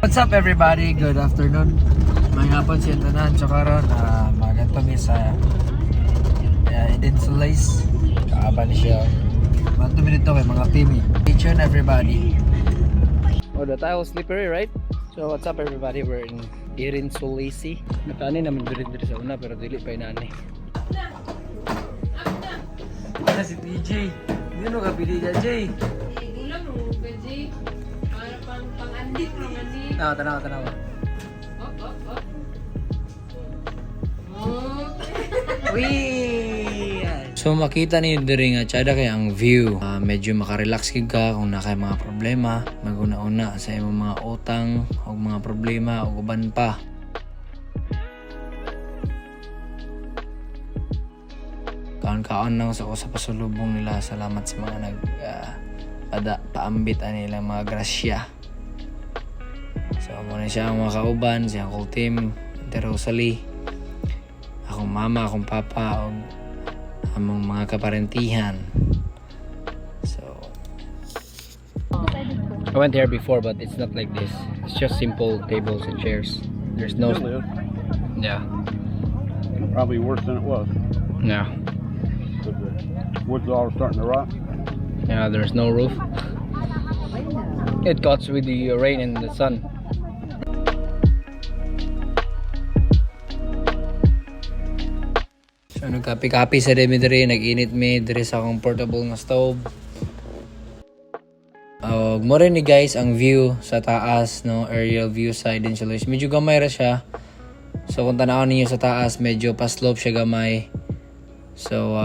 What's up everybody? Good afternoon. May hapon siya tanan. So karon maganto mi sa Eden Solace. Kaaba ni siya. Manto mi dito kay mga pimi. Stay tuned everybody. Oh, the tile slippery, right? So what's up everybody? We're in Eden Solace. Natani naman diri sa una pero dili pa inani. Si TJ. Hindi no kapili ka, Jay. Ulam mo, Benji. Para pang-andit mo nga ni. Tanaw. Wee! So makita niyo diri nga tsada kay ang view. Medyo makarelax gid ka kung na kay mga problema, maguna-una sa imong mga utang o mga problema o uban pa. Kaon-kaon lang sa pasulubong nila. Salamat sa mga paambit nilang mga grasya. So muna siya ang mga kauban, si Uncle Tim, Ate Rosalie, akong mama, akong papa, o among mga kaparentihan. So I went here before but it's not like this. It's just simple tables and chairs. There's no... Yeah. Probably worse than it was. Yeah. The wood's all starting to rot. Yeah, there's no roof. It cuts with the rain and the sun. So nagkapi-kapi sa demi diri, nag-init mi diri sa akong portable nga stove. Mo rin ni guys ang view sa taas, no, aerial view sa Eden Solace. Medyo gamay ra siya. So kung tanaw niyo sa taas, medyo pa-slope siya gamay. So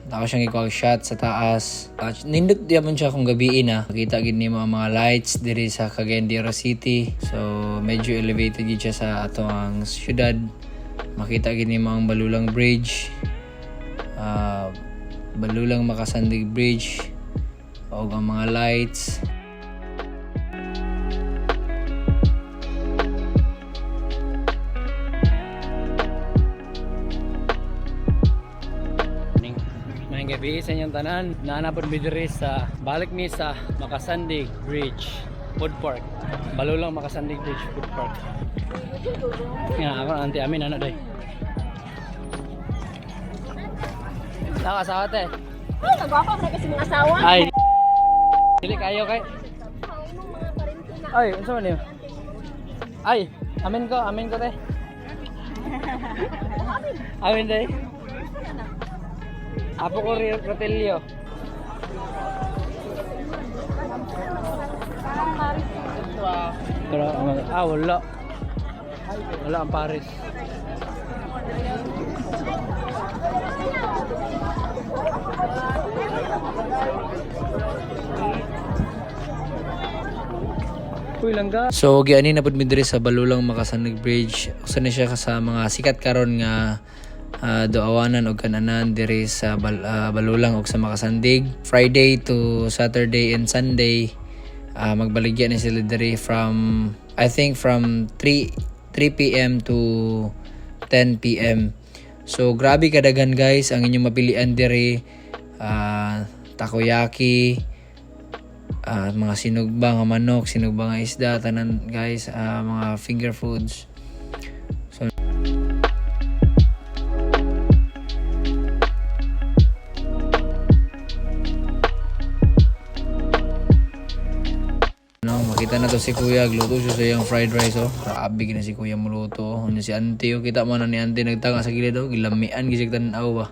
ako siyang ikuha shot sa taas. Nindot diyan siya kung gabi na. Makita gid nimo ang mga lights diri sa Cagayan de Oro City. So medyo elevated gid siya sa atong syudad. Makita gid nimo ang Balulang Bridge. Balulang Makasandig Bridge. O ang mga lights. Gabi sa inyong tanan, naanapod mi diri sa balik mi sa Makasandig Bridge Food Park. Balulang Makasandig Bridge Food Park. Nga ako anti amin ano day. Nakasawa te. Ay, nagwapa mo kasi mga asawa. Ay. Dili kayo kay. Ay, unsa man niyo? Ay, amin ko te. Amin day. Apo ko Rotelio. Pero wala. Wala ang Paris. So giani na pud mi diri sa Balulang Makasandig Bridge. Usa na siya sa mga sikat karon nga doawanan o kananan diri sa Balulang o sa Makasandig. Friday to Saturday and Sunday magbaligya na sila diri from I think from 3 p.m. to 10 p.m. So grabe kadagan guys ang inyong mapilian diri. Takoyaki, mga sinugba nga manok, sinugba nga isda, tanan guys, mga finger foods. Makita na to si Kuya, gluto siya sa iyang fried rice, oh. Grabe na si Kuya muluto. Ano si Auntie, oh. Kita mo na ni Auntie nagtanga sa gilid, oh. Gilamian, gisig tanaw ba.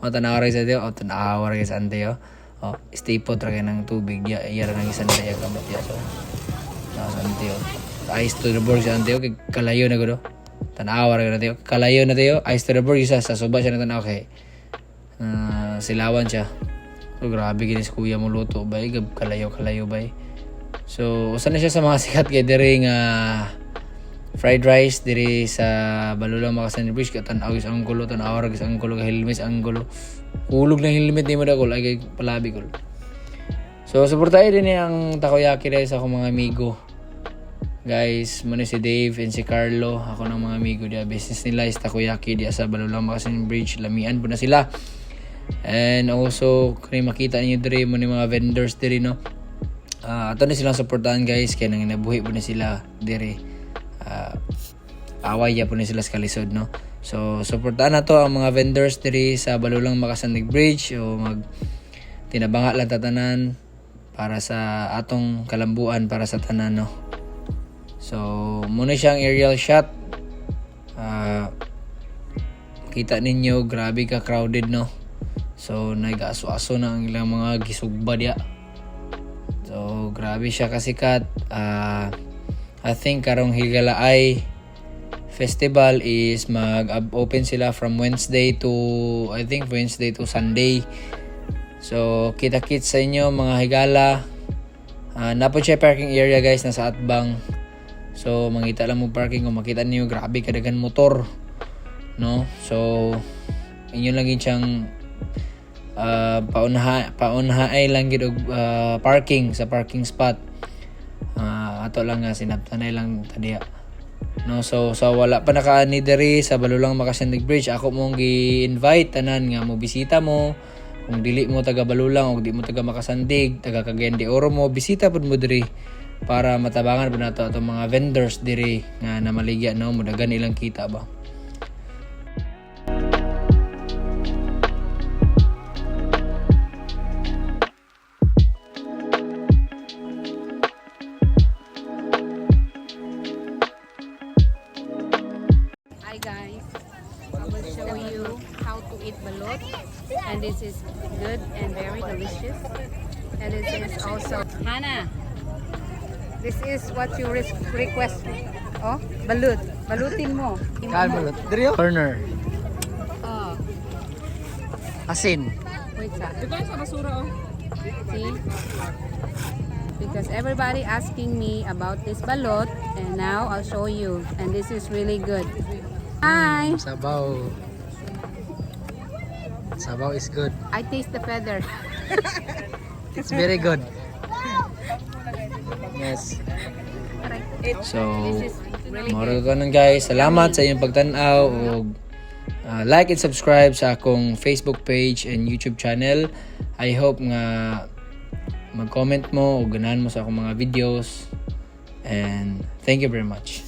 O, tanawa rin sa tiyo, o, tanawa rin sa Auntie, oh. O, stay put rin ng tubig, iyara ng isang daya gamit ya, so. Sa Auntie, oh. Ice to the board si Auntie, oh. Kalayo na ko, do. Tanawa rin na tiyo. Kalayo na tiyo, ice to the board, isa sa suba siya na tanaw, okay. Silawan siya. So, grabe gini si Kuya muluto, bay. Kalayo, bay. So usa na siya sa mga sikat kay diri nga fried rice diri sa Balulang Makasan Bridge. Katan-aw is ang gulo, tan-aw is ang gulo, helmet ang gulo. Hulog ng helmet ni mo dako ay palabi ko. So suportahin din niya ang takoyaki dahil sa akong mga amigo. Guys, muna si Dave and si Carlo, ako ng mga amigo dia. Business nila is takoyaki dia sa Balulang Makasan Bridge. Lamian po na sila. And also, kung makita niyo diri mo ni mga vendors diri no. Ato na silang suportahan guys, kaya nang nabuhi po na sila diri. Away ya po na sila sa kalisod no. So, suportahan na to ang mga vendors diri sa Balulang Makasan Bridge o mag tinabanga lang tatanan para sa atong kalambuan para sa tanan no. So, muna siyang aerial shot. Kita ninyo, grabe ka crowded no. So, nag-aso-aso na ang ilang mga gisugba diya. So, grabe siya kasikat. I think karong Higalaay Festival is mag-open sila from Wednesday to Sunday. So, kita-kits sa inyo mga higala. Napod siya parking area guys, nasa Atbang. So, mangita lang mo parking kung makita niyo grabe kadagan motor. No? So, inyo lang yun siyang paunahay lang gid og parking sa parking spot. Ato lang nga sinabtanay lang tadiya. No, so wala pa nakaani diri sa Balulang Makasan Bridge. Ako mong gi-invite tanan nga mo bisita mo. Kung dili mo taga Balulang o di mo taga Makasandig, taga Cagayan de Oro mo, bisita pud mo diri para matabangan pud nato atong mga vendors diri nga namaligya no, mudagan ilang kita ba. Hi guys, I will show you how to eat balut, and this is good and very delicious. And this is also Hannah. This is what you request. Oh, balut. Balutin mo. Kalmalot. Diri corner. Oh, Asin. wait sa. See? Because everybody asking me about this balut, and now I'll show you. And this is really good. Hi. Sabaw. Sabaw is good. I taste the feather. It's very good. Yes. So, This is really moro ko nun guys. Salamat sa inyong pagtanaw ug like and subscribe sa akong Facebook page and YouTube channel. I hope nga mag-comment mo o ganahan mo sa akong mga videos. And thank you very much.